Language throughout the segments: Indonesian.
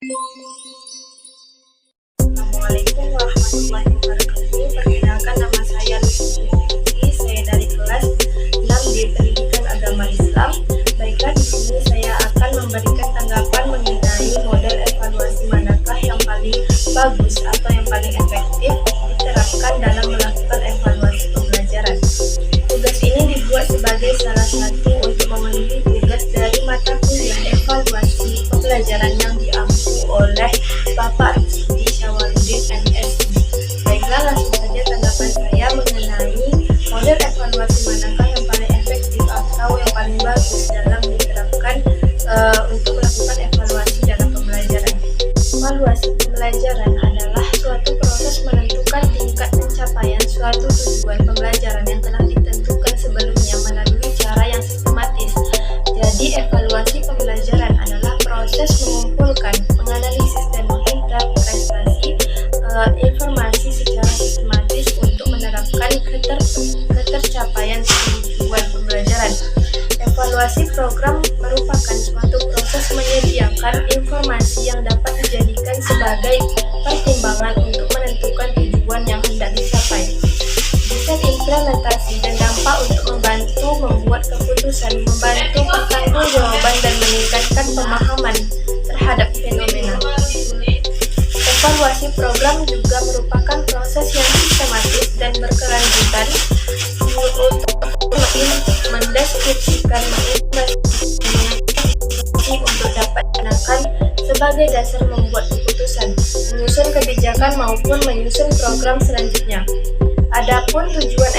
Assalamualaikum warahmatullahi wabarakatuh. Perkenalkan, nama saya Lucy. Saya dari kelas 6 di Pendidikan Agama Islam. Baiklah, di sini saya akan memberikan tanggapan mengenai model evaluasi manakah yang paling bagus atau yang paling efektif diterapkan dalam melakukan evaluasi pembelajaran. Tugas ini dibuat sebagai salah satu untuk memenuhi tugas dari mata kuliah evaluasi pembelajaran yang diampu oleh Bapak Rusdi Syawaludin MSc. Baiklah, langsung saja tanggapan saya mengenai model evaluasi manakah yang paling efektif atau yang paling bagus dalam diterapkan untuk melakukan evaluasi dalam pembelajaran. Evaluasi pembelajaran adalah suatu proses menentukan tingkat pencapaian suatu tujuan pembelajaran yang telah ditentukan sebelumnya melalui cara yang sistematis. Jadi, evaluasi pembelajaran adalah proses mengumpulkan, menganalisis, dan menginterpretasi informasi secara sistematis untuk menerapkan ketercapaian tujuan pembelajaran. Evaluasi program merupakan suatu proses menyediakan informasi yang dapat dijadikan sebagai pertimbangan untuk menentukan tujuan yang hendak dicapai. Desain implementasi dan dampak untuk membantu membuat keputusan, membantu pertanggungjawaban dan meningkatkan pemahaman terhadap fenomena. Evaluasi program juga merupakan proses yang sistematis dan berkelanjutan untuk mendeskripsikan untuk dapat digunakan sebagai dasar membuat keputusan, menyusun kebijakan maupun menyusun program selanjutnya. Adapun tujuan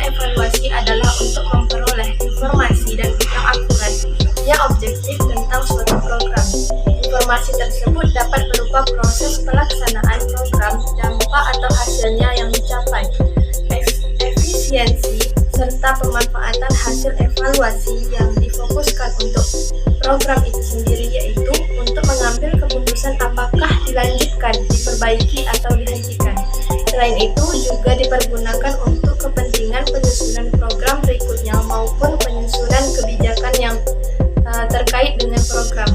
evaluasi adalah untuk memperoleh informasi dan yang akurat, yang objektif tentang suatu program. Informasi tersebut dapat berupa proses pelaksanaan program, dampak atau hasilnya yang dicapai, efisiensi, serta pemanfaatan hasil evaluasi yang difokuskan untuk program itu sendiri, yaitu untuk mengambil keputusan apakah dilanjutkan, diperbaiki, atau dihentikan. Selain itu, juga dipergunakan untuk kepentingan penyusunan program berikutnya maupun penyusunan kebijakan yang terkait dengan program.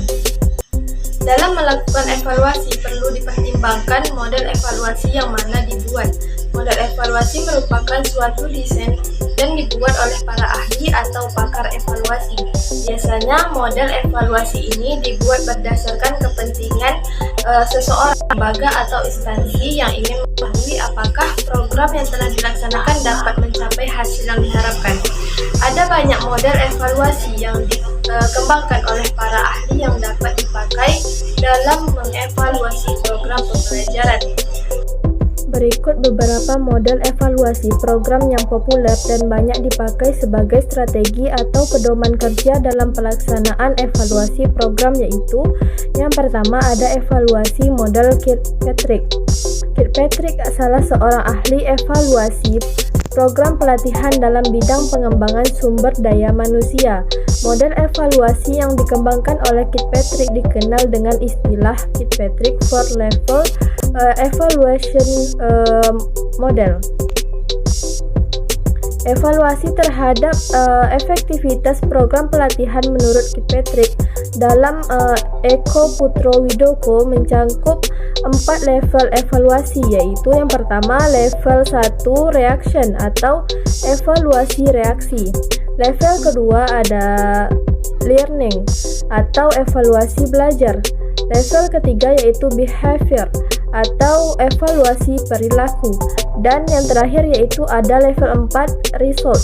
Dalam melakukan evaluasi, perlu dipertimbangkan model evaluasi yang mana dibuat. Model evaluasi merupakan suatu desain dan dibuat oleh para ahli atau pakar evaluasi. Biasanya, model evaluasi ini dibuat berdasarkan kepentingan seseorang, lembaga atau instansi yang ingin mengetahui apakah program yang telah dilaksanakan dapat mencapai hasil yang diharapkan. Ada banyak model evaluasi yang dikembangkan oleh para ahli yang dapat dipakai dalam mengevaluasi program pembelajaran. Berikut beberapa model evaluasi program yang populer dan banyak dipakai sebagai strategi atau pedoman kerja dalam pelaksanaan evaluasi program, yaitu yang pertama ada evaluasi model Kirkpatrick. Kirkpatrick salah seorang ahli evaluasi program pelatihan dalam bidang pengembangan sumber daya manusia. Model evaluasi yang dikembangkan oleh Kirkpatrick dikenal dengan istilah Kirkpatrick 4-level evaluation model. Evaluasi terhadap efektivitas program pelatihan menurut Kirkpatrick dalam Eko Putro Widoko mencangkup 4 level evaluasi, yaitu yang pertama level 1 reaction atau evaluasi reaksi. Level kedua ada learning atau evaluasi belajar. Level ketiga yaitu behavior atau evaluasi perilaku. Dan yang terakhir yaitu ada level 4 result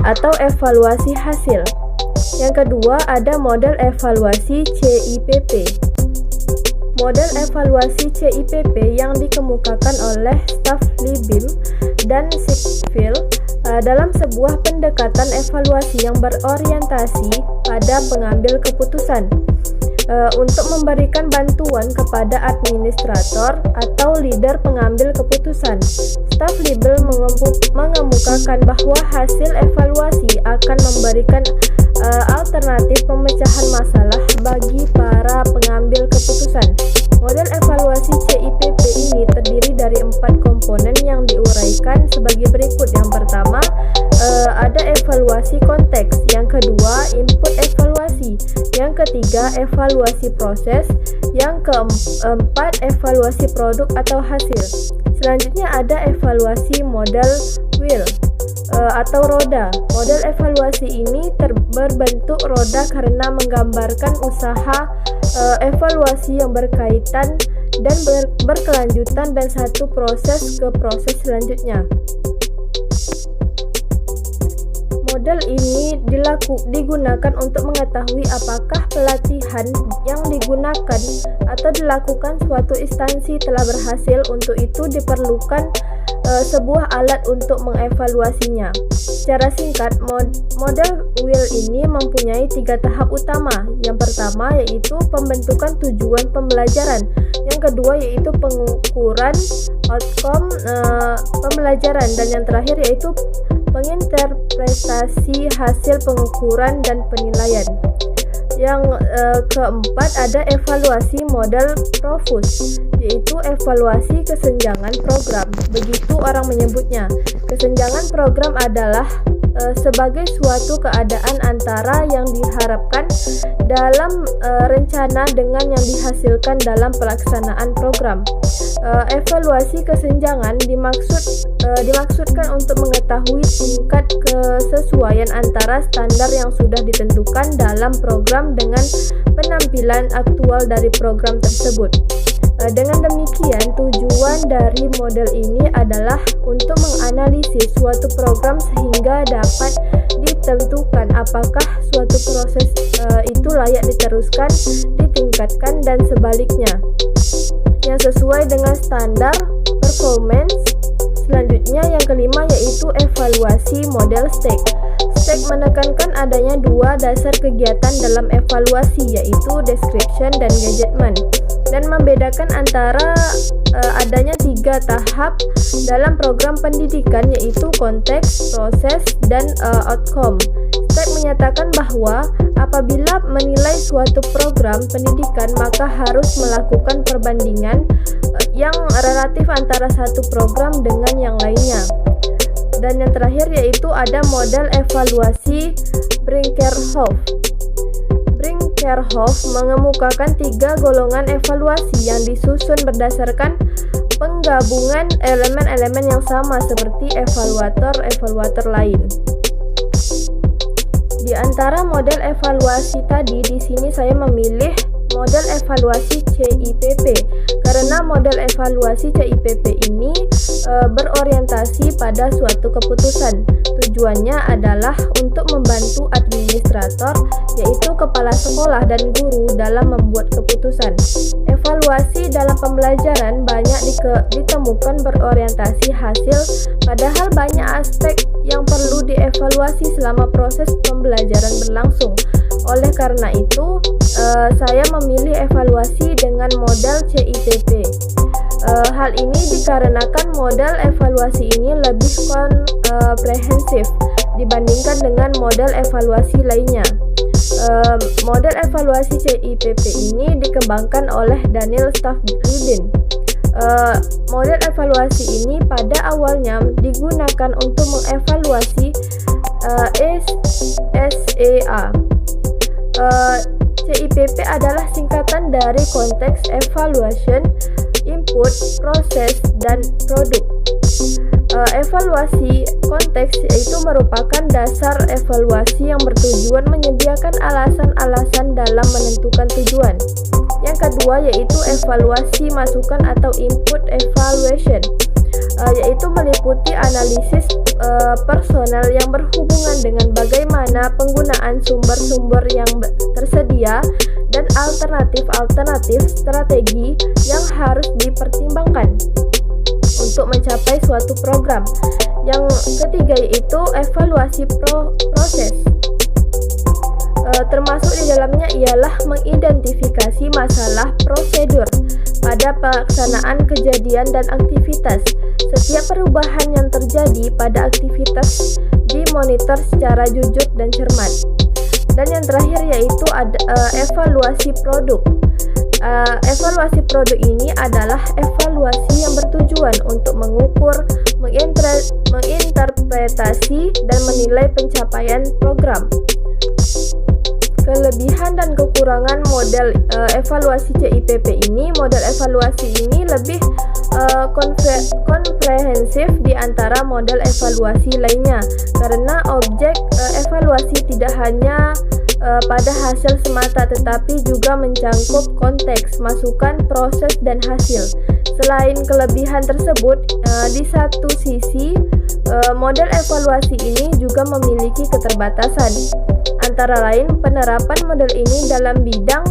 atau evaluasi hasil. Yang kedua ada model evaluasi CIPP. Model evaluasi CIPP yang dikemukakan oleh Staff Libim dan Sipil dalam sebuah pendekatan evaluasi yang berorientasi pada pengambil keputusan untuk memberikan bantuan kepada administrator atau leader pengambil keputusan. Staff Libel mengemukakan bahwa hasil evaluasi akan memberikan alternatif pemecahan masalah bagi para pengambil keputusan. Model evaluasi CIPP ini terdiri dari 4 komponen yang diuraikan sebagai berikut. Yang pertama, ada evaluasi konteks. Yang kedua, input evaluasi. evaluasi. Yang ketiga, evaluasi proses. Yang keempat, evaluasi produk atau hasil. Selanjutnya ada evaluasi model wheel atau roda. Model evaluasi ini berbentuk roda karena menggambarkan usaha evaluasi yang berkaitan dan berkelanjutan dan satu proses ke proses selanjutnya. Model ini digunakan untuk mengetahui apakah pelatihan yang digunakan atau dilakukan suatu instansi telah berhasil. Untuk itu diperlukan sebuah alat untuk mengevaluasinya. Secara singkat, model wheel ini mempunyai 3 tahap utama. Yang pertama yaitu pembentukan tujuan pembelajaran. Yang kedua yaitu pengukuran outcome pembelajaran, dan yang terakhir yaitu penginterpretasi hasil pengukuran dan penilaian. Yang keempat ada evaluasi model Profus, yaitu evaluasi kesenjangan program. Begitu orang menyebutnya. Kesenjangan program adalah sebagai suatu keadaan antara yang diharapkan dalam rencana dengan yang dihasilkan dalam pelaksanaan program. Evaluasi kesenjangan dimaksudkan untuk mengetahui tingkat kesesuaian antara standar yang sudah ditentukan dalam program dengan penampilan aktual dari program tersebut. Dengan demikian, tujuan dari model ini adalah untuk menganalisis suatu program sehingga dapat ditentukan apakah suatu proses itu layak diteruskan, ditingkatkan, dan sebaliknya, yang sesuai dengan standar performance. Selanjutnya yang kelima yaitu evaluasi model STEC. STEC menekankan adanya 2 dasar kegiatan dalam evaluasi, yaitu description dan engagement, dan membedakan antara adanya 3 tahap dalam program pendidikan, yaitu konteks, proses, dan outcome. STEC menyatakan bahwa apabila menilai suatu program pendidikan, maka harus melakukan perbandingan yang relatif antara satu program dengan yang lainnya. Dan yang terakhir yaitu ada model evaluasi Brinkerhoff. Brinkerhoff mengemukakan 3 golongan evaluasi yang disusun berdasarkan penggabungan elemen-elemen yang sama seperti evaluator lain. Di antara model evaluasi tadi, di sini saya memilih model evaluasi CIPP karena model evaluasi CIPP ini berorientasi pada suatu keputusan. Tujuannya adalah untuk membantu administrator, yaitu kepala sekolah dan guru dalam membuat keputusan. Evaluasi dalam pembelajaran banyak ditemukan berorientasi hasil, padahal banyak aspek yang perlu dievaluasi selama proses pembelajaran berlangsung. Oleh karena itu, saya memilih evaluasi dengan model CIPP. Hal ini dikarenakan model evaluasi ini lebih komprehensif dibandingkan dengan model evaluasi lainnya. Model evaluasi CIPP ini dikembangkan oleh Daniel Staffleben. Model evaluasi ini pada awalnya digunakan untuk mengevaluasi SEA. CIPP adalah singkatan dari konteks, evaluation, input, proses, dan produk. Evaluasi konteks yaitu merupakan dasar evaluasi yang bertujuan menyediakan alasan-alasan dalam menentukan tujuan. Yang kedua yaitu evaluasi masukan atau input evaluation, yaitu meliputi analisis personal yang berhubungan dengan bagaimana penggunaan sumber-sumber yang tersedia dan alternatif strategi yang harus dipertimbangkan untuk mencapai suatu program. Yang ketiga yaitu evaluasi proses. Termasuk di dalamnya ialah mengidentifikasi masalah prosedur pada pelaksanaan kejadian dan aktivitas. Setiap perubahan yang terjadi pada aktivitas dimonitor secara jujur dan cermat. Dan yang terakhir yaitu evaluasi produk. Evaluasi produk ini adalah evaluasi yang bertujuan untuk mengukur, menginterpretasi, dan menilai pencapaian program. Kelebihan dan kekurangan model evaluasi CIPP ini, model evaluasi ini lebih komprehensif di antara model evaluasi lainnya, karena objek evaluasi tidak hanya pada hasil semata tetapi juga mencangkup konteks, masukan, proses, dan hasil. Selain kelebihan tersebut, di satu sisi model evaluasi ini juga memiliki keterbatasan. Antara lain, penerapan model ini dalam bidang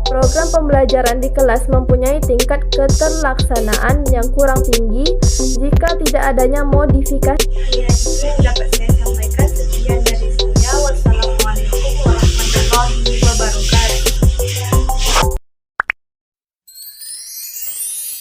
program pembelajaran di kelas mempunyai tingkat keterlaksanaan yang kurang tinggi jika tidak adanya modifikasi. Ya, itu yang dapat saya